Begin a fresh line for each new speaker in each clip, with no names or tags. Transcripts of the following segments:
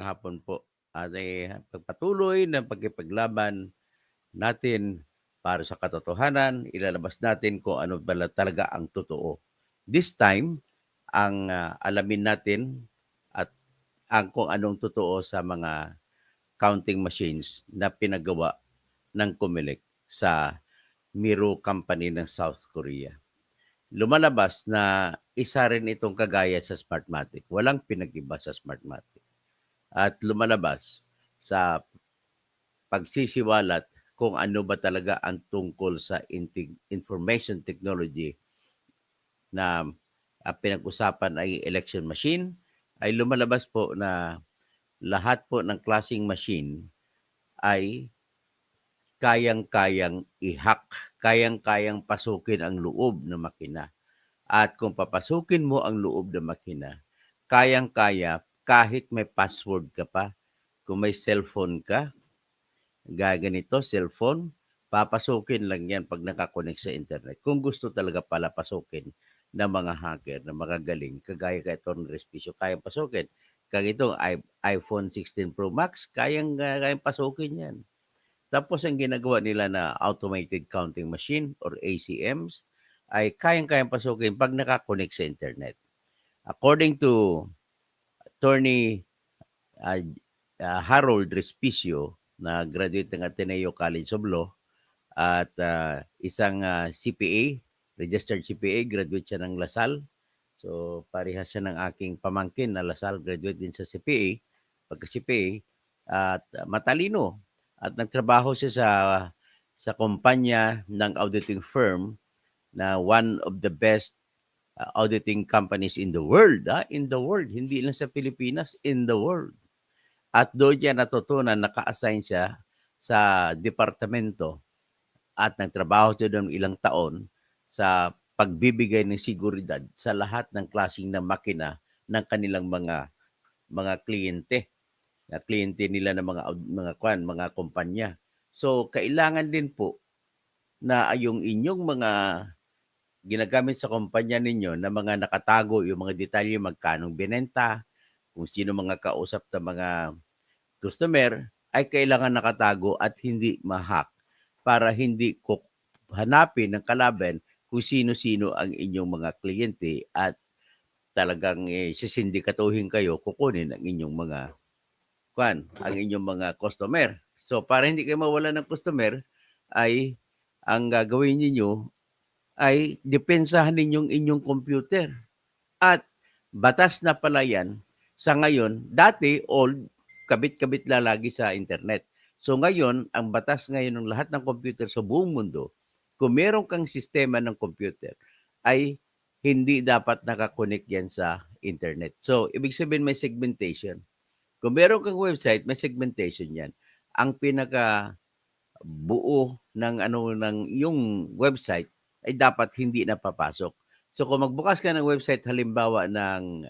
hapon po at pagpatuloy ng pagkipaglaban natin para sa katotohanan, ilalabas natin kung ano ba talaga ang totoo. This time, ang alamin natin at kung anong totoo sa mga counting machines na pinagawa ng Comelec sa Miro Company ng South Korea. Lumalabas na isa rin itong kagaya sa Smartmatic. Walang pinag-iba sa Smartmatic. At lumalabas sa pagsisiwalat kung ano ba talaga ang tungkol sa information technology na pinag-usapan ay election machine, ay lumalabas po na lahat po ng klasing machine ay kayang-kayang i-hack, kayang-kayang pasukin ang loob ng makina. At kung papasukin mo ang loob ng makina, kayang-kaya kahit may password ka pa, kung may cellphone ka, gaganito, cellphone, papasukin lang yan pag nakakonect sa internet. Kung gusto talaga pala pasukin ng mga hacker na magagaling, kagaya kay Atty. Respicio, kayang pasukin. Kag itong iPhone 16 Pro Max, kayang pasukin yan. Tapos ang ginagawa nila na automated counting machine or ACMs ay kayang-kayang pasukin pag nakakonect sa internet. According to Attorney uh, Harold Respicio, na graduate ng Ateneo College of Law, at isang CPA, registered CPA, graduate siya ng Lasal. So parehas siya ng aking pamangkin na Lasal, graduate din sa CPA, pagka-CPA, at matalino. At nagtrabaho siya sa kumpanya ng auditing firm na one of the best auditing companies in the world. In the world, hindi lang sa Pilipinas, in the world. At doon niya natutunan, naka-assign siya sa departamento at nagtrabaho siya doon ilang taon sa pagbibigay ng seguridad sa lahat ng klaseng na makina ng kanilang mga kliyente, na kliyente nila ng mga kumpanya. So kailangan din po na yung inyong mga ginagamit sa kumpanya ninyo na mga nakatago, yung mga detalye, magkanong binenta, kung sino mga kausap ng mga customer, ay kailangan nakatago at hindi ma-hack para hindi ko hanapin ng kalaban kung sino-sino ang inyong mga kliyente at talagang sisindikatuhin kayo, kukunin ang inyong mga ang inyong mga customer. So para hindi kayo mawala ng customer, ay ang gagawin niyo ay depensahan ninyong inyong computer. At batas na pala yan sa ngayon. Dati, old, kabit-kabit lagi sa internet. So ngayon, ang batas ngayon ng lahat ng computer sa buong mundo, kung meron kang sistema ng computer, ay hindi dapat nakakonect yan sa internet. So, ibig sabihin may segmentation. Kung meron kang website, may segmentation yan. Ang pinaka buo ng yung website ay dapat hindi na papasok. So kung magbukas ka ng website halimbawa ng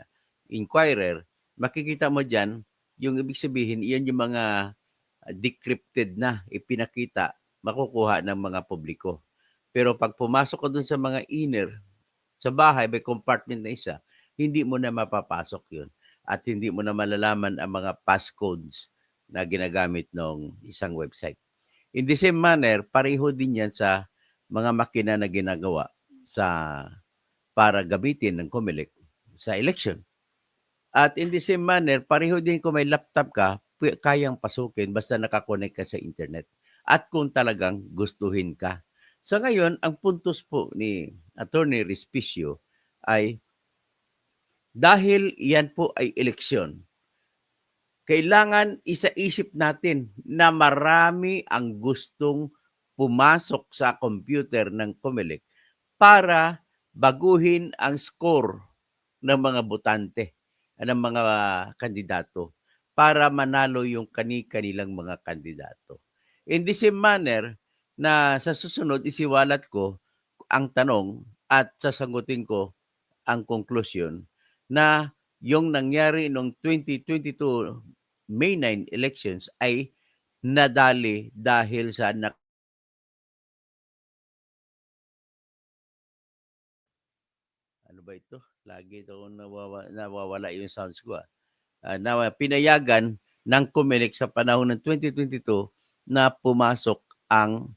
Inquirer, makikita mo diyan yung ibig sabihin iyan yung mga decrypted na ipinakita, makukuha ng mga publiko. Pero pag pumasok ka dun sa mga inner, sa bahay, may compartment na isa, hindi mo na mapapasok yun. At hindi mo na malalaman ang mga passcodes na ginagamit ng isang website. In the same manner, pareho din yan sa mga makina na ginagawa sa para gamitin ng COMELEC sa election. At in the same manner, pareho din kung may laptop ka, kayang pasukin basta nakakonect ka sa internet. At kung talagang gustuhin ka. Sa ngayon, ang puntos po ni Attorney Respicio ay dahil yan po ay eleksyon, kailangan isaisip natin na marami ang gustong pumasok sa computer ng COMELEC para baguhin ang score ng mga botante, ng mga kandidato, para manalo yung kani-kanilang mga kandidato. In the same manner na sa susunod isiwalat ko ang tanong at sasagutin ko ang konklusyon na yung nangyari noong 2022 May 9 elections ay nadali dahil sa ano ba ito? Lagi ito nawawala yung sounds ko. na pinayagan ng COMELEC sa panahon ng 2022 na pumasok ang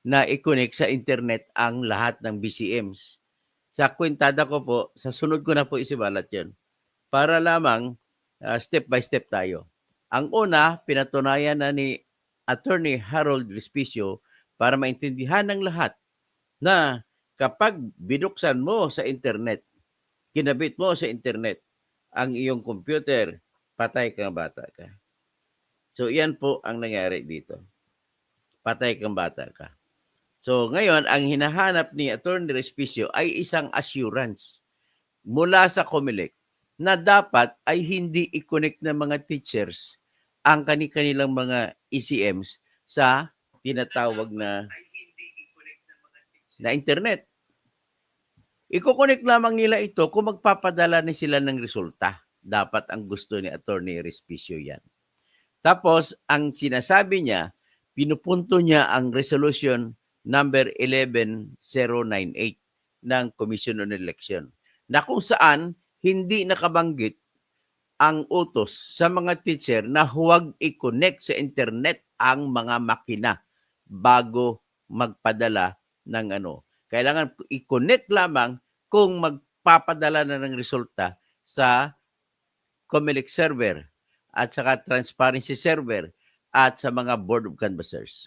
na i-connect sa internet ang lahat ng BCMs. Sa kwentada ko po, sa sunod ko na po isibalat yan. Para lamang step by step tayo. Ang una, pinatunayan na ni Attorney Harold Respicio para maintindihan ng lahat na kapag binuksan mo sa internet, kinabit mo sa internet ang iyong computer, patay kang bata ka. So, yan po ang nangyari dito. Patay kang bata ka. So, ngayon, ang hinahanap ni Attorney Respicio ay isang assurance mula sa COMELEC na dapat ay hindi i-connect ng mga teachers ang kanilang mga ECMs sa tinatawag na internet. Iko-connect lamang nila ito kung magpapadala na sila ng resulta. Dapat ang gusto ni Attorney Respicio yan. Tapos, ang sinasabi niya, pinupunto niya ang resolution number 11098 ng Commission on Election na kung saan hindi nakabanggit ang utos sa mga teacher na huwag i-connect sa internet ang mga makina bago magpadala ng ano. Kailangan i-connect lamang kung magpapadala na ng resulta sa COMELEC server at saka transparency server at sa mga board of canvassers.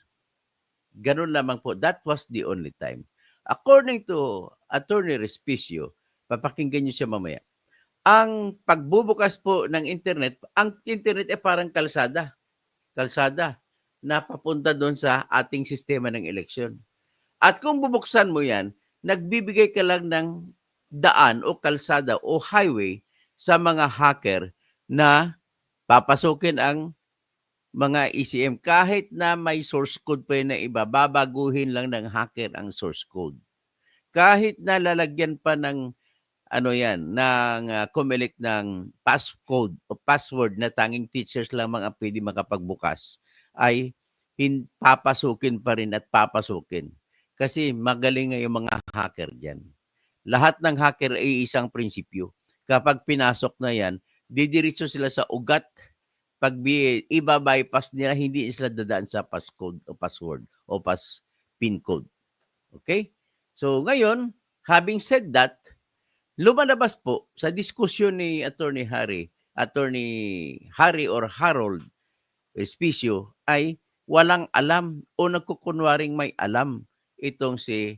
Ganun lamang po. That was the only time. According to Attorney Respicio, papakinggan niyo siya mamaya, ang pagbubukas po ng internet, ang internet ay parang kalsada na papunta doon sa ating sistema ng eleksyon. At kung bubuksan mo yan, nagbibigay ka lang ng daan o kalsada o highway sa mga hacker na papasukin ang mga ECM kahit na may source code pa na iba, babaguhin lang ng hacker ang source code. Kahit na lalagyan pa ng COMELEC ng passcode o password na tanging teachers lamang ang pwede makapagbukas, ay papasukin pa rin at papasukin. Kasi magaling nga yung mga hacker dyan. Lahat ng hacker ay isang prinsipyo. Kapag pinasok na yan, didiretso sila sa ugat. Pag iba-bypass nila, hindi sila dadaan sa passcode o password o pin code. Okay? So ngayon, having said that, lumalabas po sa diskusyon ni Attorney Harry or Harold Respicio ay walang alam o nagkukunwaring may alam itong si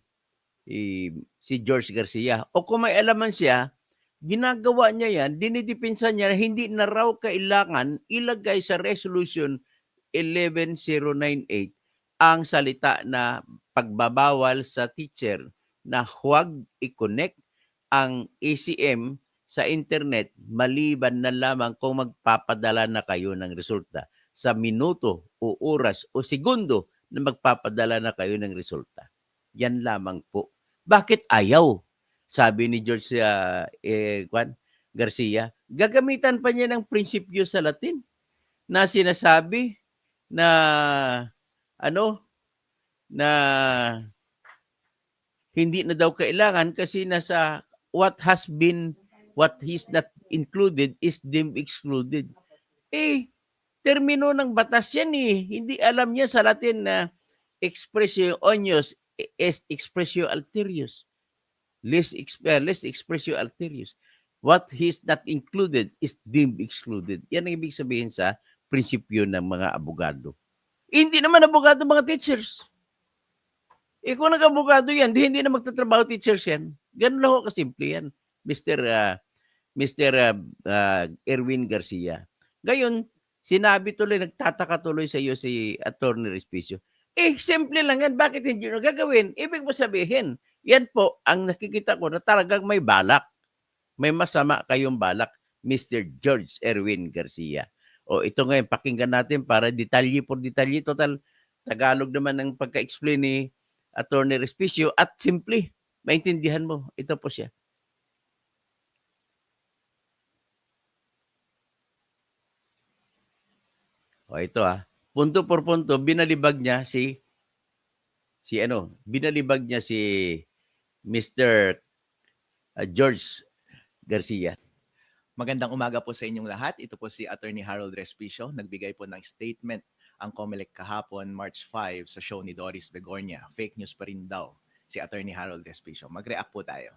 George Garcia. O kung may alaman siya, ginagawa niya yan, dinidipinsa niya na hindi na raw kailangan ilagay sa resolution 11098 ang salita na pagbabawal sa teacher na huwag i-connect ang ECM sa internet maliban na lamang kung magpapadala na kayo ng resulta sa minuto o oras o segundo na magpapadala na kayo ng resulta. Yan lamang po. Bakit ayaw? Sabi ni George Garcia, gagamitan pa niya ng prinsipyo sa Latin na sinasabi na na hindi na daw kailangan kasi nasa what is not included is deemed excluded. Termino ng batas yan eh. Hindi alam niya sa Latin na expressio onius est expressio alterius. Less expressio alterius. What is not included is deemed excluded. Yan ang ibig sabihin sa prinsipyo ng mga abogado. Hindi naman abogado mga teachers. Kung nag-abogado yan, hindi na magtatrabaho teachers yan. Ganun lang ako kasimple yan, Mr. Erwin Garcia. Ngayon, sinabi tuloy, nagtataka tuloy sa iyo si Attorney Respicio. Simple lang yan. Bakit hindi nyo gagawin? Ibig mo sabihin, yan po ang nakikita ko na talagang may balak. May masama kayong balak, Mr. George Erwin Garcia. O ito ngayon, pakinggan natin para detalye por detalye. Total, Tagalog naman ang pagka-explain ni Attorney Respicio at simple, maintindihan mo. Ito po siya. O ito punto por punto, binalibag niya si Mr. George Garcia.
Magandang umaga po sa inyong lahat. Ito po si Attorney Harold Respicio. Nagbigay po ng statement ang COMELEC kahapon, March 5, sa show ni Doris Begornia. Fake news pa rin daw si Attorney Harold Respicio. Mag-react po tayo.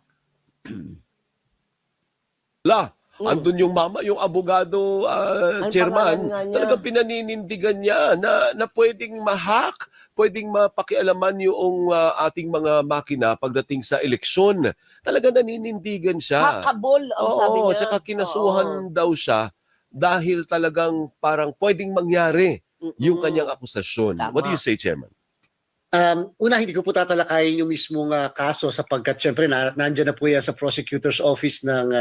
Andun yung mama, yung abogado,
Ang
chairman,
pangalan nga niya.
talagang pinaninindigan niya na pwedeng ma-hack, pwedeng mapakialaman yung ating mga makina pagdating sa eleksyon. Talaga naninindigan siya.
Hackable ang sabi
Oo,
niya.
tsaka kinasuhan daw siya dahil talagang parang pwedeng mangyari yung kanyang akusasyon. What do you
Tama.
say, Chairman?
Una, hindi ko po tatalakayin yung mismong kaso sapagkat syempre nandiyan na po yan sa prosecutor's office ng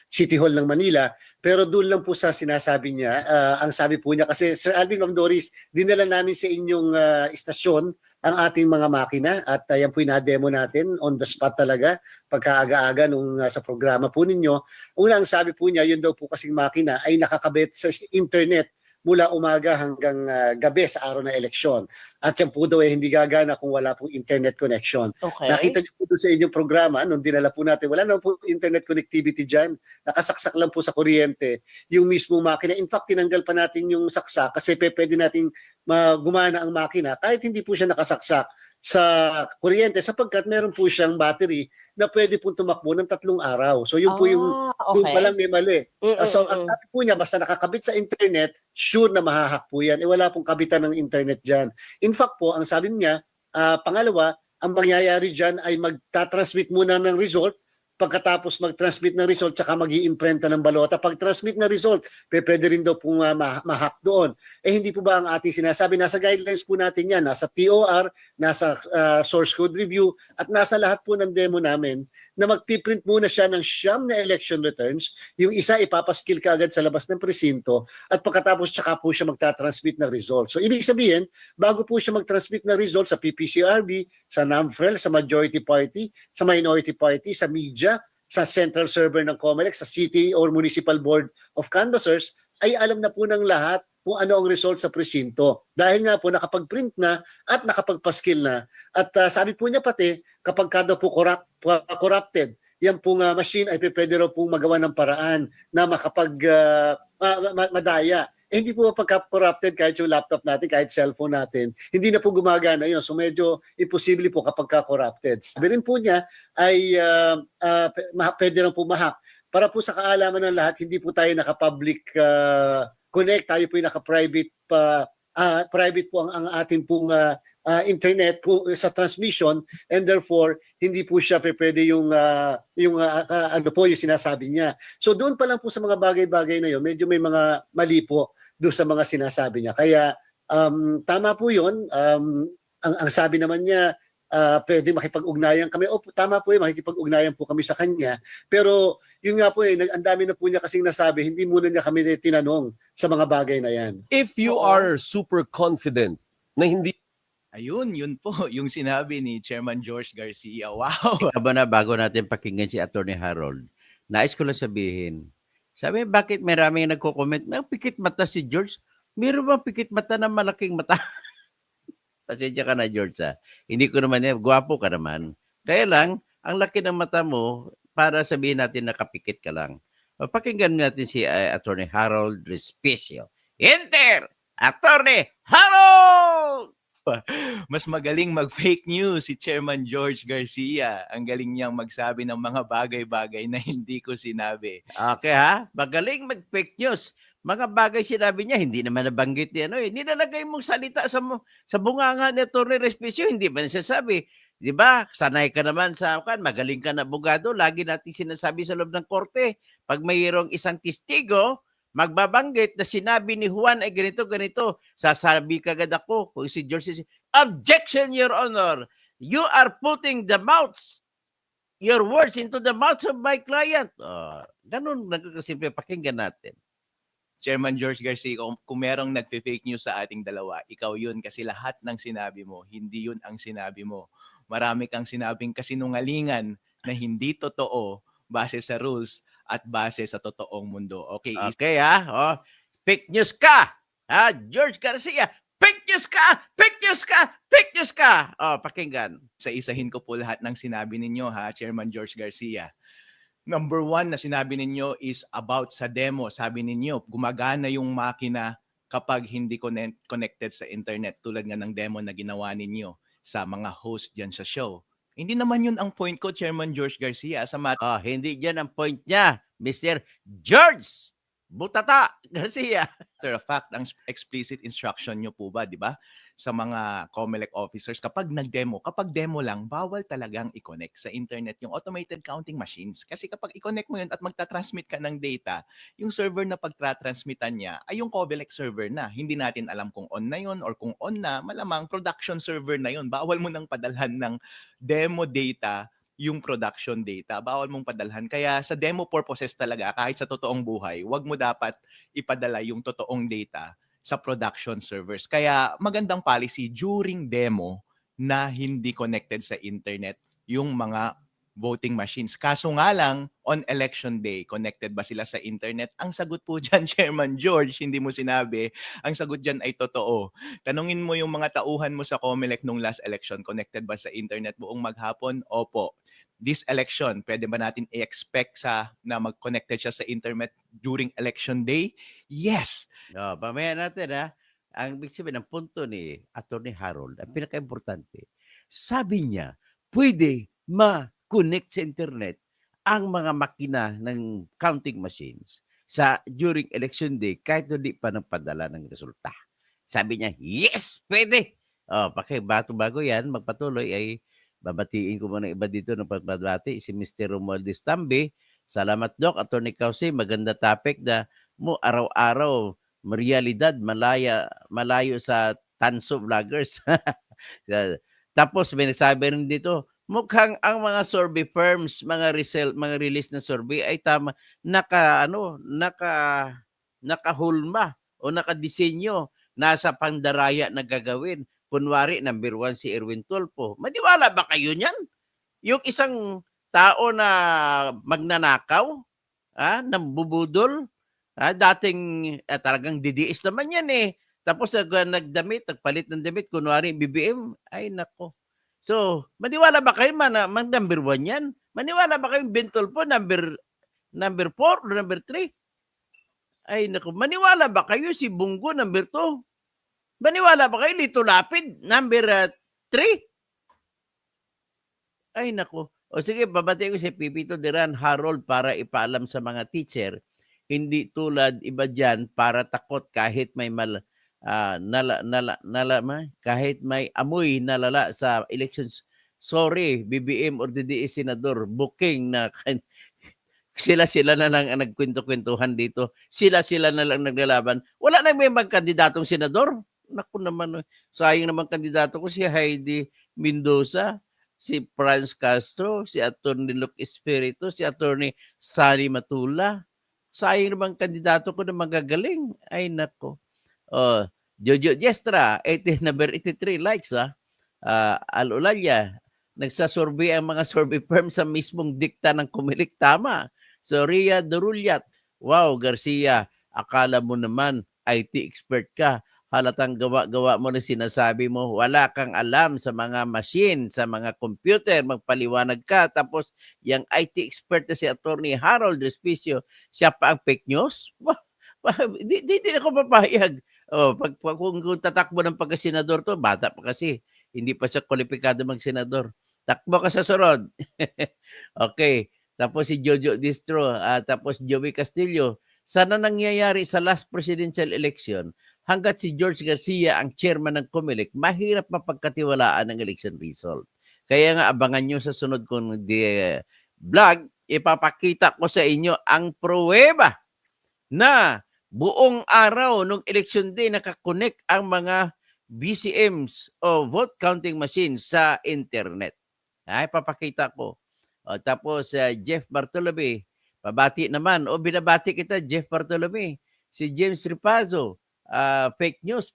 City Hall ng Manila. Pero doon lang po sa sinasabi niya, ang sabi po niya, kasi Sir Alvin, Ma'am Doris, dinala namin sa inyong istasyon ang ating mga makina at yan po yung na-demo natin on the spot talaga pagkaaga-aga nung sa programa po ninyo. Una, ang sabi po niya, yun daw po kasing makina ay nakakabit sa internet mula umaga hanggang gabi sa araw ng eleksyon. At yan po daw ay hindi gagana kung wala pong internet connection.
Okay.
Nakita niyo po doon sa inyong programa, nung dinala po natin, wala naman po internet connectivity dyan. Nakasaksak lang po sa kuryente yung mismong makina. In fact, tinanggal pa natin yung saksak kasi pwede nating gumana ang makina kahit hindi po siya nakasaksak sa kuryente sapagkat meron po siyang battery na pwede po tumakbo ng 3 araw. So yun po yung doon pa lang may mali. So ang sabi po niya, basta nakakabit sa internet, sure na mahahack po yan. Wala pong kabitan ng internet dyan. In fact po, ang sabi niya, pangalawa, ang mangyayari dyan ay magtatransmit muna ng result. Pagkatapos mag-transmit ng result, tsaka mag-iimprenta ng balota. Pag-transmit ng result, pwede rin daw pong ma-hack doon. Hindi po ba ang ating sinasabi? Nasa guidelines po natin yan. Nasa TOR, nasa source code review, at nasa lahat po ng demo namin na magpiprint muna siya ng 9 na election returns. Yung isa ipapaskill ka agad sa labas ng presinto at pagkatapos tsaka po siya magtatransmit ng result. So ibig sabihin, bago po siya mag-transmit ng result sa PPCRB, sa NAMFREL, sa majority party, sa minority party, sa media, sa central server ng COMELEC, sa City or Municipal Board of Canvassers, ay alam na po ng lahat kung ano ang result sa presinto. Dahil nga po nakapag-print na at nakapagpaskill na. At sabi po niya pati, kapag kada po corrupted, yan pong machine ay pwede raw pong magawa ng paraan na madaya. Hindi po pagka-corrupted kahit yung laptop natin, kahit cellphone natin, hindi na po gumagana yun. So medyo imposible po kapag ka-corrupted. Sabi rin po niya ay pwede lang po ma-hack. Para po sa kaalaman ng lahat, hindi po tayo naka-public connect, tayo po yung naka-private private po ang ating pong internet sa transmission, and therefore hindi po siya pwede yung ano po yung sinasabi niya. So doon pa lang po sa mga bagay-bagay na yun, medyo may mga mali po doon sa mga sinasabi niya. Kaya tama po yun. Ang sabi naman niya, pwede makipag-ugnayan kami. O tama po yun, makikipag-ugnayan po kami sa kanya. Pero yun nga po ang dami na po niya kasing nasabi, hindi muna niya kami tinanong sa mga bagay na yan.
If you are super confident na hindi
Ayun, yun po yung sinabi ni Chairman George Garcia. Wow!
Aba na, bago natin pakinggan si Attorney Harold, nais ko lang sabihin, sabi, bakit maraming nagko-comment, may pikit mata si George? Meron bang pikit mata na malaking mata? Pasensya ka na, George. Hindi ko naman yan, gwapo ka naman. Kaya lang, ang laki ng mata mo, para sabihin natin nakapikit ka lang. Pakinggan natin si Attorney Harold Respicio. Enter! Attorney Harold!
Mas magaling mag-fake news si Chairman George Garcia. Ang galing niyang magsabi ng mga bagay-bagay na hindi ko sinabi.
Okay ha? Magaling mag-fake news. Mga bagay sinabi niya, hindi naman nabanggit niya. Nilalagay mong salita sa bunganga ni Atty. Respicio, hindi ba nasasabi? Di ba? Sanay ka naman sa magaling ka na abogado. Lagi natin sinasabi sa loob ng korte. Pag mayroong isang testigo, magbabanggit na sinabi ni Juan ay ganito, ganito. Sasabi kagad ako. Kung si George says, objection, Your Honor. You are putting your words into the mouths of my client. Ganun, nagkakasimple. Pakinggan natin.
Chairman George Garcia, kung merong nagfe-fake news sa ating dalawa, ikaw yun kasi lahat ng sinabi mo, hindi yun ang sinabi mo. Marami kang sinabing kasinungalingan na hindi totoo base sa rules at base sa totoong mundo. Okay,
Okay ha? Fake news ka! George Garcia, fake news ka! Fake news ka! Fake news ka! Pakinggan.
isa-isahin ko po lahat ng sinabi ninyo, Chairman George Garcia. Number one na sinabi ninyo is about sa demo. Sabi ninyo, gumagana yung makina kapag hindi connected sa internet, tulad nga ng demo na ginawa ninyo sa mga host dyan sa show. Hindi naman yun ang point ko, Chairman George Garcia. As a matter
Hindi dyan ang point niya, Mr. George Butata Garcia.
of fact, ang explicit instruction nyo po ba, di ba, sa mga COMELEC officers, kapag demo lang, bawal talagang i-connect sa internet yung automated counting machines. Kasi kapag i-connect mo yun at magta-transmit ka ng data, yung server na pagtra-transmitan niya ay yung COMELEC server na. Hindi natin alam kung on na yun or kung on na, malamang production server na yun. Bawal mo nang padalhan ng demo data yung production data. Bawal mong padalhan. Kaya sa demo purposes talaga, kahit sa totoong buhay, wag mo dapat ipadala yung totoong data sa production servers. Kaya magandang policy during demo na hindi connected sa internet yung mga voting machines. Kaso nga lang, on election day, connected ba sila sa internet? Ang sagot po dyan, Chairman George, hindi mo sinabi, ang sagot dyan ay totoo. Tanungin mo yung mga tauhan mo sa COMELEC nung last election, connected ba sa internet buong maghapon? Opo. This election, pwede ba natin i-expect na mag-connected siya sa internet during election day? Yes.
Pamaya natin ha. Ang ibig sabihin ng punto ni Atty. Harold, ang pinaka-importante, sabi niya, pwede ma-connect sa internet ang mga makina ng counting machines during election day kahit hindi pa nagpadala ng resulta. Sabi niya, yes, pwede. Bago yan, magpatuloy ay babatiin ko muna iba dito ng pagbabati, si Mr. Romualdez Tambi. Salamat, Doc. Atty. Causi, maganda topic na mo araw-araw, realidad, malayo sa tanso vloggers. Tapos may nagsabi rin dito, mukhang ang mga survey firms, mga release na survey ay nakahulma o nakadisenyo, nasa pandaraya na gagawin. Kunwari, number 1 si Erwin Tulfo. Maniwala ba kayo niyan? Yung isang tao na magnanakaw, nambubudol, dating talagang didiis naman yan eh. Tapos nagdamit, nagpalit ng damit, kunwari BBM, ay nako. So, maniwala ba kayo number 1 yan? Maniwala ba kayo Ben Tulfo number 4 o number 3? Ay nako, maniwala ba kayo si Bungo number 2? Maniwala ba kayo Lito Lapid number 3? Ay nako. O sige, babatiin ko si Pipito Duran Harold para ipaalam sa mga teacher, hindi tulad iba diyan para takot kahit may kahit may amoy nalala sa elections. Sorry, BBM or DDS senador, booking na sila na lang ang nagkwento-kwentuhan dito. Sila na lang naglalaban. Wala na may magkandidatong senador. Naku naman, sayang naman kandidato ko si Heidi Mendoza, si Franz Castro, si Atty. Luke Espiritu, si Atty. Sani Matula. Sayang naman kandidato ko na magagaling. Ay nako. Jojo Diestra, number 83 likes Al-Ulalya, nagsasurvey ang mga survey firm sa mismong dikta ng COMELEC. Tama. So Ria Dorulyat, wow Garcia, akala mo naman IT expert ka. Halatang gawa-gawa mo na sinasabi mo, wala kang alam sa mga machine, sa mga computer, magpaliwanag ka. Tapos, yung IT expert na si Atty. Harold Respicio, siya pa ang fake news? Di ako papayag. Kung tatakbo ng pagkasenador to, bata pa kasi, hindi pa siya kwalipikado mag-senador. Takbo ka sa sunod. Okay. Tapos si Jojo Distro, tapos Joey Castillo, sana nangyayari sa last presidential election, hanggat si George Garcia ang chairman ng COMELEC, mahirap mapagkatiwalaan ang election result. Kaya nga abangan nyo sa sunod kong vlog, ipapakita ko sa inyo ang pruweba na buong araw nung election day nakakonect ang mga BCMs o vote counting machines sa internet. Ay, papakita ko. Tapos Jeff Bartolome, pabati naman. Binabati kita, Jeff Bartolome. Si James Ripazo, fake news.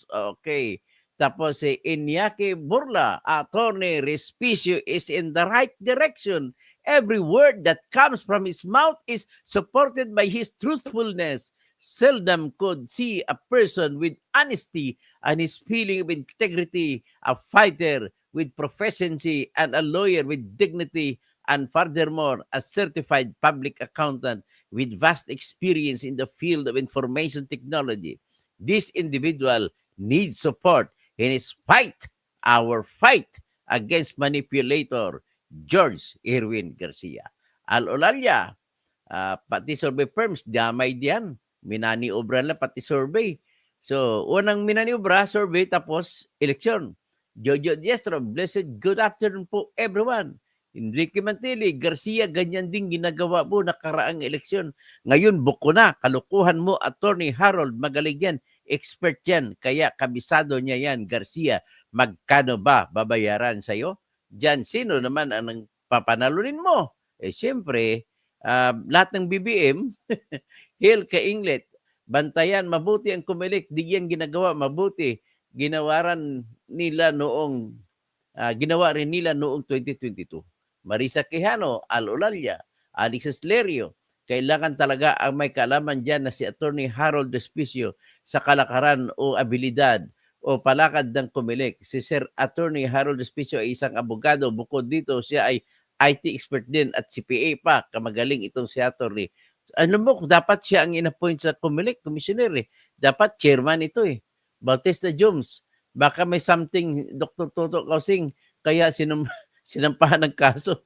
Okay. Tapos Iñaki Burla, Atty. Respicio is in the right direction. Every word that comes from his mouth is supported by his truthfulness. Seldom could see a person with honesty and his feeling of integrity, a fighter with proficiency and a lawyer with dignity and furthermore, a certified public accountant with vast experience in the field of information technology. This individual needs support in his fight, our fight against manipulator George Irwin Garcia. Al-Olalia, pati survey firms, damay diyan. Minaniobra lang pati survey. So, unang minaniobra, survey, tapos eleksyon. Jojo Diestro, blessed good afternoon po everyone. Enrique Mantili, Garcia, ganyan din ginagawa mo nakaraang eleksyon. Ngayon, buko na, kalukuhan mo, Attorney Harold, magaling yan, expert yan, kaya kabisado niya yan, Garcia, magkano ba babayaran sa'yo? Diyan, sino naman ang papanalunin mo? Siyempre, lahat ng BBM, Hill Kainglet, bantayan mabuti ang Comelec, di yan ginagawa mabuti. Ginawa rin nila noong 2022. Marisa Quijano, Al-Olalia, Alexis Lerio, kailangan talaga ang may kaalaman dyan na si Attorney Harold Despicio sa kalakaran o abilidad o palakad ng Comelec. Si Sir Attorney Harold Despicio ay isang abogado. Bukod dito, siya ay IT expert din at CPA pa. Kamagaling itong si Attorney. Ano mo, dapat siya ang in-appoint sa Comelec, commissioner eh. Dapat chairman ito eh. Bautista Jones, baka may something, Dr. Toto Kausing, kaya sinampahan ng kaso.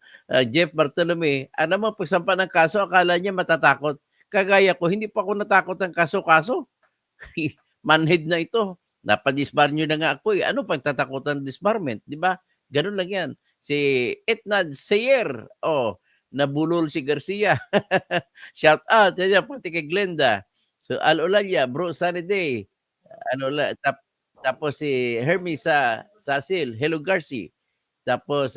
Jeff Bartolome, ano mo, pagsampa ng kaso, akala niya matatakot. Kagaya ko, hindi pa ako natakot ng kaso-kaso. Manhead na ito. Napadisbar nyo na nga ako eh. Ano pang tatakutan disbarment? Di ba? Ganun lang yan. Si Etnad Sayer, nabulol si Garcia. Shout out, pati kay Glenda. So, Al-Olalia, bro, sunny day. Tapos si Hermes Sasil, hello Garcia. Tapos,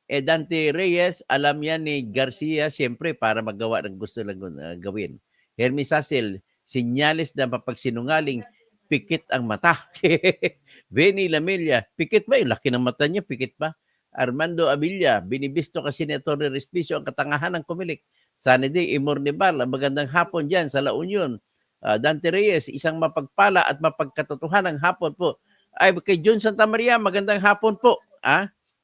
Dante Reyes, alam yan ni Garcia, siyempre, para magawa ng gusto lang gawin. Hermes Sasil, sinyales na mapagsinungaling, pikit ang mata. Benny Lamilla, pikit ba? Yung laki ng mata niya, pikit ba? Armando Abilla, binibisto kasi ni Atty. Respicio ang katangahan ng Comelec. Sunny day, Imornibal, magandang hapon dyan sa La Union. Dante Reyes, isang mapagpala at mapagkatotohanan ng hapon po. Ay, kay John Santa Maria, magandang hapon po.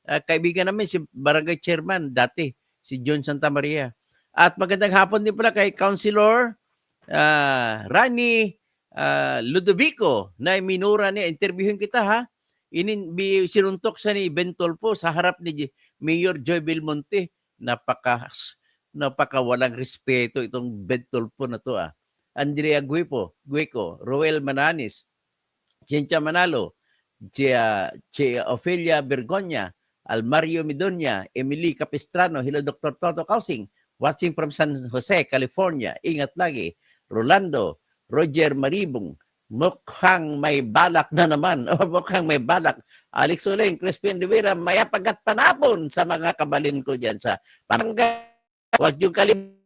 Kaibigan namin si Barangay Chairman dati, si John Santa Maria. At magandang hapon din pala kay Councilor Rani Ludovico na minura niya. Interviewin kita ha. Sinuntok siya ni Bentolpo sa harap ni Mayor Joy Belmonte. Napaka walang respeto itong Bentolpo na to Andrea Guico, Roel Mananis, Cynthia Manalo, Ophelia Bergonya, Almario Midonia, Emily Capistrano, hello Dr. Toto Kausing, watching from San Jose, California, ingat lagi, Rolando, Roger Maribong, mukhang may balak na naman, mukhang may balak, Alex Oleng, Crispin Rivera, mayapagat panapon sa mga kabalin ko dyan sa Pangga, huwag yung kalimutan.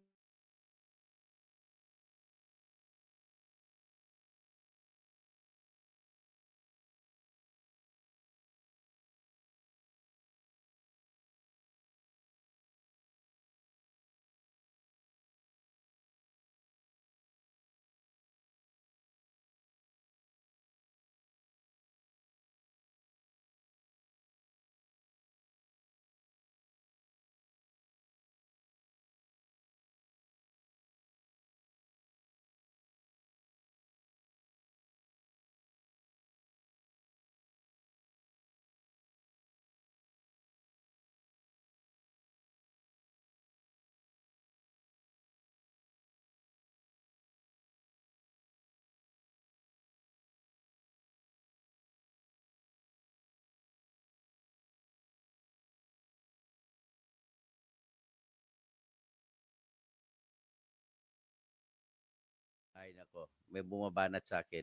Ay nako, may bumabanat sa akin.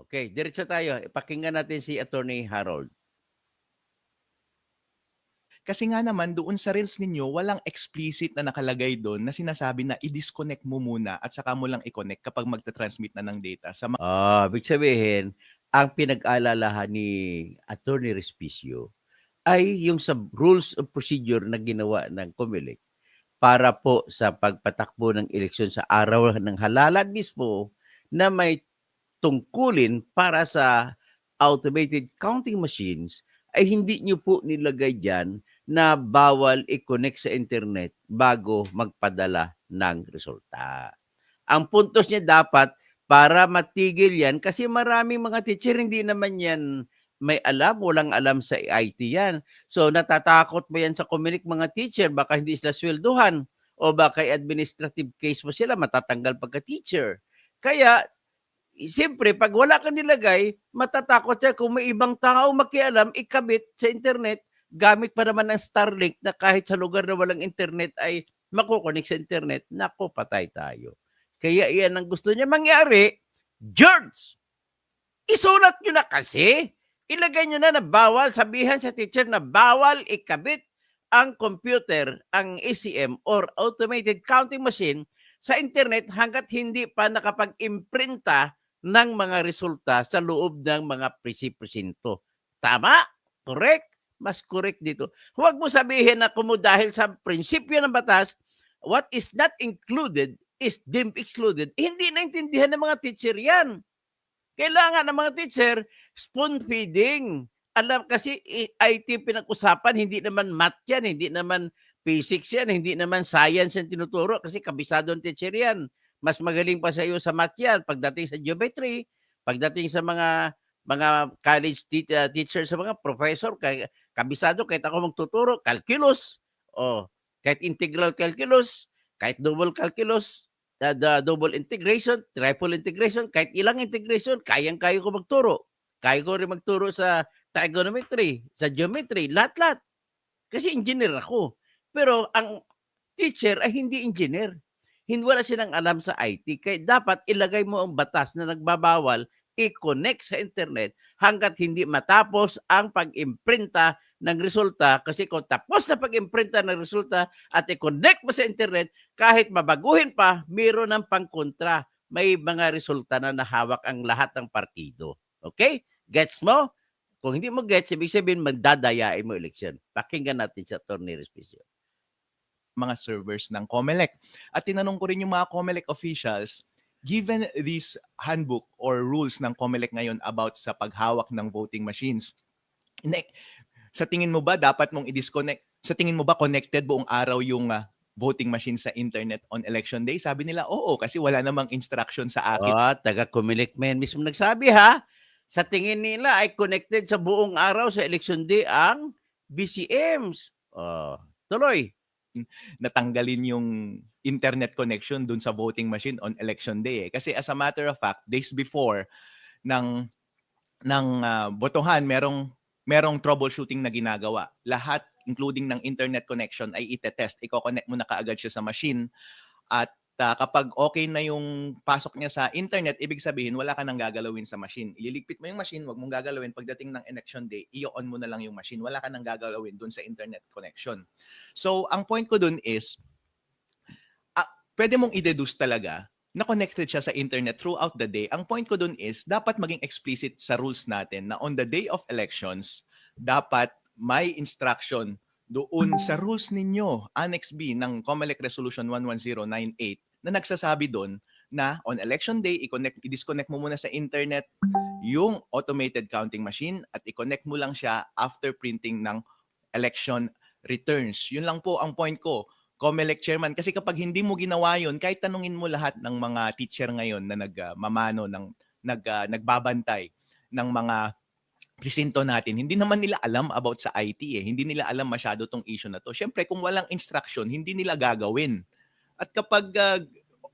Okay, diretso tayo. Ipakinggan natin si Attorney Harold.
Kasi nga naman, doon sa reels ninyo, walang explicit na nakalagay doon na sinasabi na i-disconnect mo muna at saka mo lang i-connect kapag magta-transmit na ng data sa
Ibig sabihin, ang pinag-alalahan ni Attorney Respicio ay yung sa rules of procedure na ginawa ng Comelec para po sa pagpatakbo ng eleksyon sa araw ng halalan mismo na may tungkulin para sa automated counting machines ay hindi nyo po nilagay dyan na bawal i-connect sa internet bago magpadala ng resulta. Ang puntos niya dapat para matigil yan kasi maraming mga teacher hindi naman yan may alam, walang alam sa IT yan. So natatakot mo yan sa Comelec mga teacher, baka hindi sila swelduhan o baka administrative case mo sila, matatanggal pagka-teacher. Kaya siyempre, pag wala ka nilagay, matatakot siya kung may ibang tao makialam, ikabit sa internet, gamit pa naman ng Starlink na kahit sa lugar na walang internet ay makukonek sa internet, nako, patay tayo. Kaya iyan ang gusto niya mangyari. George, isulat nyo na kasi. Ilagay nyo na bawal, sabihan sa teacher na bawal ikabit ang computer, ang ACM or automated counting machine sa internet hanggat hindi pa nakapag-imprinta ng mga resulta sa loob ng mga presinto. Tama? Correct? Mas correct dito. Huwag mo sabihin na dahil sa prinsipyo ng batas, what is not included is deemed excluded. Hindi naintindihan ng mga teacher yan. Kailangan ng mga teacher, spoon feeding. Alam kasi IT pinag-usapan, hindi naman math yan, hindi naman physics yan, hindi naman science yan tinuturo kasi kabisado ng teacher yan. Mas magaling pa sa iyo sa math yan. Pagdating sa geometry, pagdating sa mga college teacher, sa mga professor, kabisado kahit ako magtuturo, calculus, kahit integral calculus, kahit double calculus, double integration, triple integration, kahit ilang integration, kayang-kaya ko magturo. Kaya ko rin magturo sa trigonometry, sa geometry, lahat-lahat. Kasi engineer ako. Pero ang teacher ay hindi engineer. Hindi wala silang alam sa IT. Kaya dapat ilagay mo ang batas na nagbabawal i-connect sa internet hanggat hindi matapos ang pag-imprinta ng resulta. Kasi kung tapos na pag-imprinta ng resulta at i-connect mo sa internet, kahit mabaguhin pa, mayroon ng pangkontra. May mga resulta na nahawak ang lahat ng partido. Okay? Gets mo? Kung hindi mo gets, ibig sabihin magdadayain mo eleksyon. Pakinggan natin sa Atty. Respicio.
Mga servers ng Comelec. At tinanong ko rin yung mga Comelec officials, given this handbook or rules ng Comelec ngayon about sa paghawak ng voting machines, sa tingin mo ba dapat mong i-disconnect? Sa tingin mo ba connected buong araw yung voting machine sa internet on election day? Sabi nila, oo, kasi wala namang instruction sa akin.
Taga-Comelec man mismo nagsabi ha. Sa tingin nila ay connected sa buong araw sa election day ang BCMs. Tuloy.
Natanggalin yung internet connection dun sa voting machine on election day. Kasi as a matter of fact, days before ng botohan, merong troubleshooting na ginagawa. Lahat, including ng internet connection, ay itetest. Iko-connect mo na kaagad siya sa machine. At kapag okay na yung pasok niya sa internet, ibig sabihin, wala ka nang gagalawin sa machine. Ililigpit mo yung machine, wag mong gagalawin. Pagdating ng election day, i-on mo na lang yung machine. Wala ka nang gagalawin dun sa internet connection. So, ang point ko dun is, pwede mong i-deduce talaga na connected siya sa internet throughout the day. Ang point ko dun is, dapat maging explicit sa rules natin na on the day of elections, dapat may instruction doon sa rules ninyo, Annex B ng Comelec Resolution 11098, na nagsasabi doon na on election day, i-disconnect mo muna sa internet yung automated counting machine at i-connect mo lang siya after printing ng election returns. Yun lang po ang point ko, Comelec Chairman. Kasi kapag hindi mo ginawa yun, kahit tanungin mo lahat ng mga teacher ngayon na nagbabantay ng mga presinto natin, hindi naman nila alam about sa IT eh. Hindi nila alam masyado tong issue na to. Siyempre, kung walang instruction, hindi nila gagawin. At kapag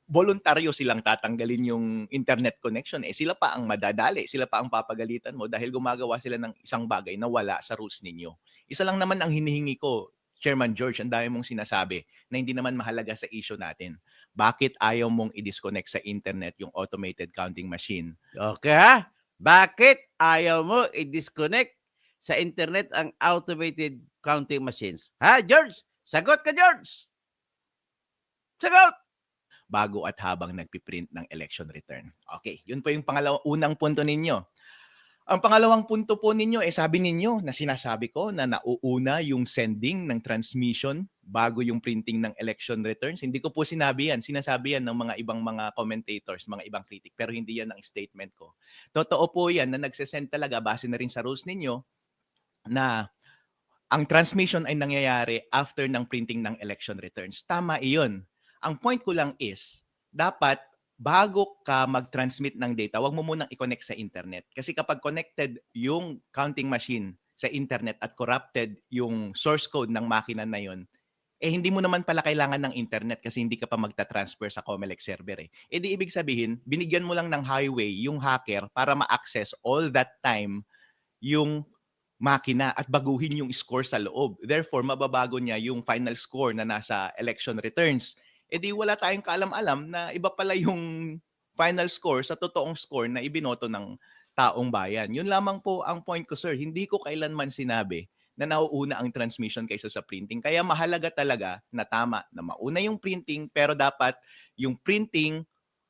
voluntaryo silang tatanggalin yung internet connection, sila pa ang madadali, sila pa ang papagalitan mo dahil gumagawa sila ng isang bagay na wala sa rules ninyo. Isa lang naman ang hinihingi ko, Chairman George, ang dami mong sinasabi na hindi naman mahalaga sa issue natin. Bakit ayaw mong i-disconnect sa internet yung automated counting machine?
Okay ha? Bakit ayaw mo i-disconnect sa internet ang automated counting machines? Ha, George? Sagot ka, George! Sagot!
Bago at habang nagpiprint ng election return. Okay, yun po yung unang punto ninyo. Ang pangalawang punto po ninyo, sabi ninyo na sinasabi ko na nauuna yung sending ng transmission bago yung printing ng election returns. Hindi ko po sinabi yan. Sinasabi yan ng mga ibang mga commentators, mga ibang critic. Pero hindi yan ang statement ko. Totoo po yan na nagsesend talaga, base na rin sa rules ninyo, na ang transmission ay nangyayari after ng printing ng election returns. Tama iyon. Ang point ko lang is, dapat bago ka mag-transmit ng data, wag mo munang i-connect sa internet. Kasi kapag connected yung counting machine sa internet at corrupted yung source code ng makina na yon, hindi mo naman pala kailangan ng internet kasi hindi ka pa magta-transfer sa Comelec server eh. Di ibig sabihin, binigyan mo lang ng highway yung hacker para ma-access all that time yung makina at baguhin yung score sa loob. Therefore, mababago niya yung final score na nasa election returns. Di wala tayong kaalam-alam na iba pala yung final score sa totoong score na ibinoto ng taong bayan. Yun lamang po ang point ko, sir. Hindi ko kailanman sinabi na nauuna ang transmission kaysa sa printing. Kaya mahalaga talaga na tama na mauna yung printing, pero dapat yung printing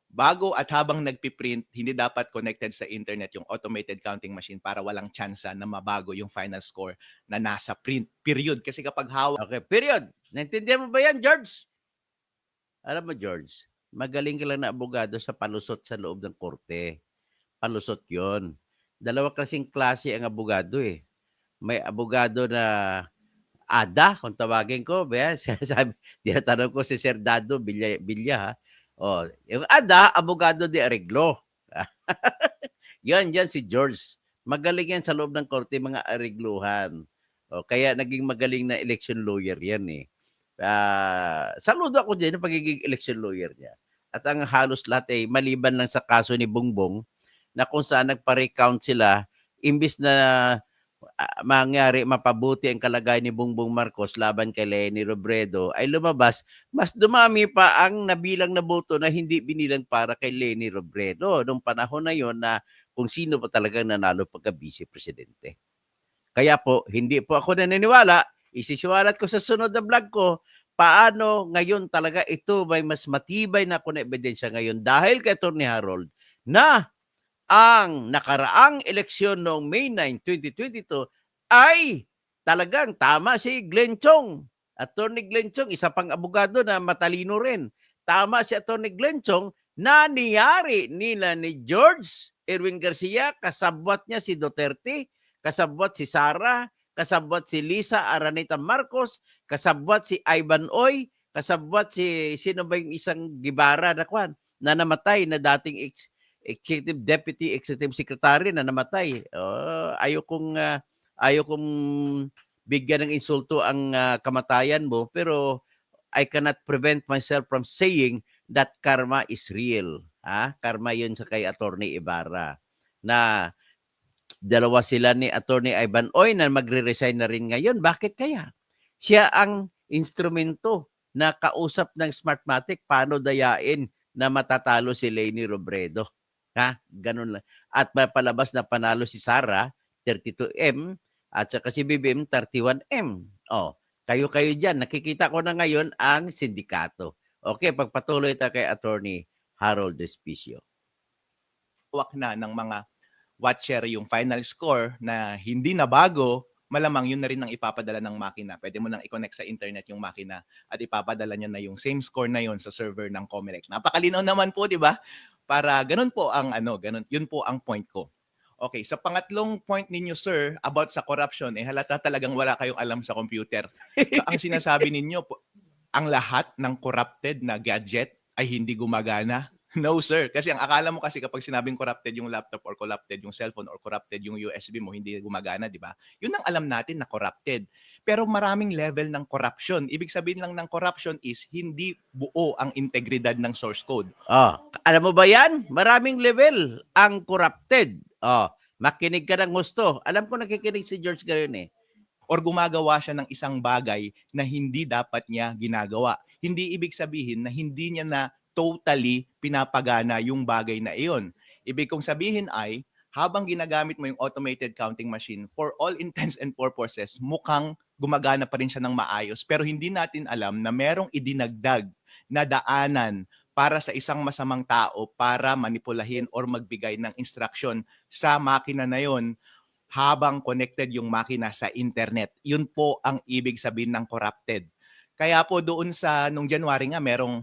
bago at habang nagpiprint, hindi dapat connected sa internet yung automated counting machine para walang tsansa na mabago yung final score na nasa print. Period. Kasi kapag hawak
Okay, period. Naintindihan mo ba yan, George? Alam mo, George, magaling ka lang na abogado sa palusot sa loob ng korte. Palusot yon. Dalawa klaseng klase ang abogado eh. May abogado na ADA, kung tawagin ko, ba? Sabi, tinatanong ko si Sir Dado Bilya ha. Oh, yung ADA, abogado de areglo. Yan si George. Magaling yan sa loob ng korte, mga aregluhan. O, kaya naging magaling na election lawyer yan eh. Saludo ako dyan ng pagiging election lawyer niya. At ang halos lahat ay maliban lang sa kaso ni Bongbong na kung saan nagpa-recount sila, imbis na mangyari mapabuti ang kalagayan ni Bongbong Marcos laban kay Leni Robredo, ay lumabas, mas dumami pa ang nabilang na boto na hindi binilang para kay Leni Robredo nung panahon na yon na kung sino pa talagang nanalo pagka vice presidente. Kaya po, hindi po ako naniniwala, isisiwalat ko sa sunod na vlog ko, paano ngayon talaga ito may mas matibay na kung ebidensya ngayon dahil kay Atty. Harold na ang nakaraang eleksyon noong May 9, 2022 ay talagang tama si Glenn Chong. Attorney Glenn Chong, isa pang abogado na matalino rin. Tama si Attorney Glenn Chong na niyari nila ni George Erwin Garcia, kasabwat niya si Duterte, kasabwat si Sara, kasabwat si Lisa Araneta Marcos, kasabwat si Ivan Oy, kasabwat si sino ba yung isang Gibara na namatay na dating Executive Deputy Executive Secretary na namatay. Ayaw kong bigyan ng insulto ang kamatayan mo, pero I cannot prevent myself from saying that karma is real. Karma yun sa kay Attorney Ibarra. Na dalawa sila ni Attorney Ivan Oy na magre-resign na rin ngayon. Bakit kaya? Siya ang instrumento na kausap ng Smartmatic paano dayain na matatalo si Leni Robredo. Ganun lang. At palabas na panalo si Sara, 32M, at saka si BBM, 31M. Kayo dyan. Nakikita ko na ngayon ang sindikato. Okay, pagpatuloy tayo kay Attorney Harold Despicio.
na ng mga watcher yung final score na hindi na bago, malamang yun na rin ang ipapadala ng makina. Pwede mo nang i-connect sa internet yung makina at ipapadala niya na yung same score na yun sa server ng Comelec. Napakalinaw naman po, di ba? Para ganun po ang yun po ang point ko. Okay, sa pangatlong point ninyo, sir, about sa corruption, halata talagang wala kayong alam sa computer. Ang sinasabi ninyo, ang lahat ng corrupted na gadget ay hindi gumagana. No, sir. Kasi ang akala mo kasi kapag sinabing corrupted yung laptop or corrupted yung cellphone or corrupted yung USB mo, hindi gumagana, di ba? Yun ang alam natin na corrupted. Pero maraming level ng corruption. Ibig sabihin lang ng corruption is hindi buo ang integridad ng source code.
Alam mo ba yan? Maraming level ang corrupted. Makinig ka ng gusto. Alam ko nakikinig si George ngayon eh.
Or gumagawa siya ng isang bagay na hindi dapat niya ginagawa. Hindi ibig sabihin na hindi niya na totally pinapagana yung bagay na iyon. Ibig kong sabihin ay, habang ginagamit mo yung automated counting machine, for all intents and purposes, mukhang gumagana pa rin siya ng maayos. Pero hindi natin alam na merong idinagdag na daanan para sa isang masamang tao para manipulahin or magbigay ng instruction sa makina na yon habang connected yung makina sa internet. Yun po ang ibig sabihin ng corrupted. Kaya po doon sa nung January nga merong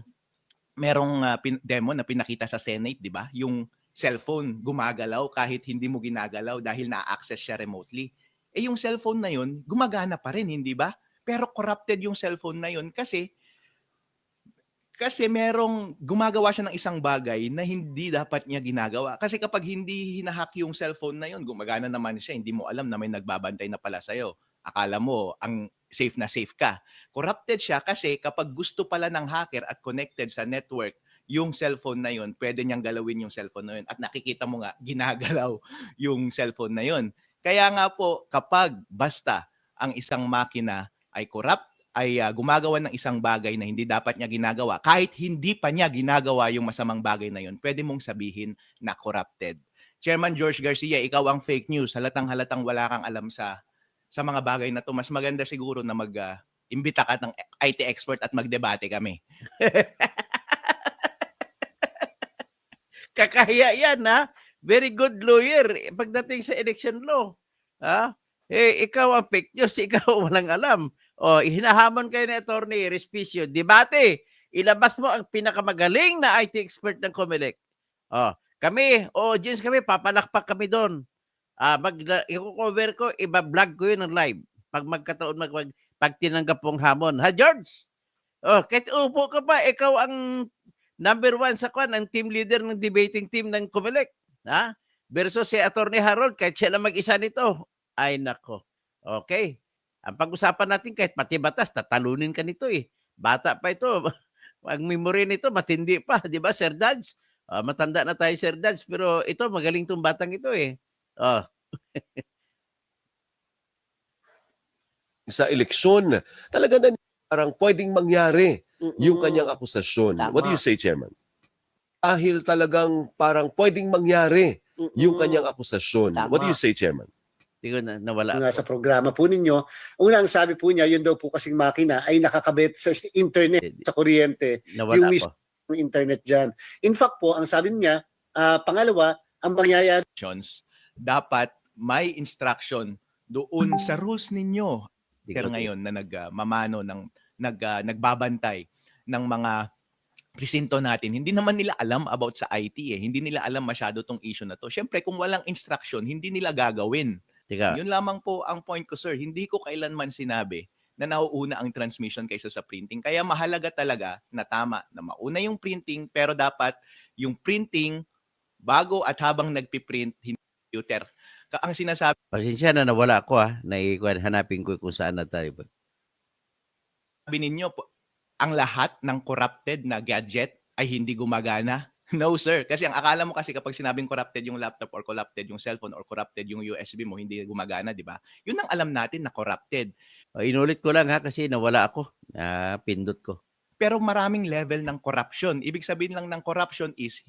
demo na pinakita sa Senate, 'di ba? Yung cellphone gumagalaw kahit hindi mo ginagalaw dahil na-access siya remotely. Eh yung cellphone na yun, gumagana pa rin, hindi ba? Pero corrupted yung cellphone na yun kasi merong gumagawa siya ng isang bagay na hindi dapat niya ginagawa. Kasi kapag hindi hinahack yung cellphone na yun, gumagana naman siya, hindi mo alam na may nagbabantay na pala sa'yo. Akala mo ang safe na safe ka. Corrupted siya kasi kapag gusto pala ng hacker at connected sa network yung cellphone na yun, pwede niyang galawin yung cellphone na yun. At nakikita mo nga, ginagalaw yung cellphone na yun. Kaya nga po, kapag basta ang isang makina ay corrupt, ay gumagawa ng isang bagay na hindi dapat niya ginagawa, kahit hindi pa niya ginagawa yung masamang bagay na yun, pwede mong sabihin na corrupted. Chairman George Garcia, ikaw ang fake news. Halatang-halatang wala kang alam sa mga bagay na to. Mas maganda siguro na imbita ka ng IT expert at magdebate kami.
Kakahiya yan, ha? Very good lawyer pagdating sa election law. Ha? Eh, ikaw ang fake news, ikaw walang alam. O, hinahamon kayo ni Attorney Respicio. Debate, ilabas mo ang pinakamagaling na IT expert ng COMELEC. O, kami, audience kami, papalakpak kami doon. I-cover ko, iba-vlog ko yun ng live. Pag magkataon, pag tinanggap pong hamon. Ha, George? O, kahit upo ka pa, ikaw ang number 1 sa kwan, ang team leader ng debating team ng COMELEC. Ha? Versus si Attorney Harold, kahit siya lang mag-isa nito. Ay, nako. Okay. Ang pag-usapan natin, kahit pati batas, tatalunin ka nito eh. Bata pa ito. Ang memory nito, matindi pa. Di ba, Sir Dads? Matanda na tayo, Sir Dads. Pero ito, magaling tong batang ito eh.
Sa eleksyon, talaga na parang pwedeng mangyari yung kanyang akusasyon.
Tama.
What do you say, Chairman? Dahil talagang parang pwedeng mangyari yung kanyang akusasyon.
Tama.
What do you say, Chairman?
Hindi ko nawala
Nga
ako.
sa programa po ninyo, unang sabi po niya, yun daw po kasing makina ay nakakabit sa internet, sa kuryente,
Nawala
yung
ako.
mismo internet dyan. In fact po, ang sabi niya, pangalawa, ang mangyayari
Dapat may instruction doon sa rules ninyo.
Di
Pero
ko-
ngayon na nagmamano nagbabantay ng mga presinto natin, hindi naman nila alam about sa IT eh. Hindi nila alam masyado tong issue na to. Siyempre, kung walang instruction, hindi nila gagawin.
Tika,
Yun lamang po ang point ko, sir. Hindi ko kailanman sinabi na nauuna ang transmission kaysa sa printing. Kaya mahalaga talaga na tama na mauna yung printing, pero dapat yung printing bago at habang nagpiprint, hindi computer. Ang sinasabi
pasensya na nawala ako hanapin ko kung saan na tayo.
ninyo, ang lahat ng corrupted na gadget ay hindi gumagana. No, sir. Kasi ang akala mo kasi kapag sinabing corrupted yung laptop or corrupted yung cellphone or corrupted yung USB mo, hindi gumagana, di ba? Yun ang alam natin na corrupted.
Inulit ko lang kasi nawala ako. Pindot ko.
Pero maraming level ng corruption. Ibig sabihin lang ng corruption is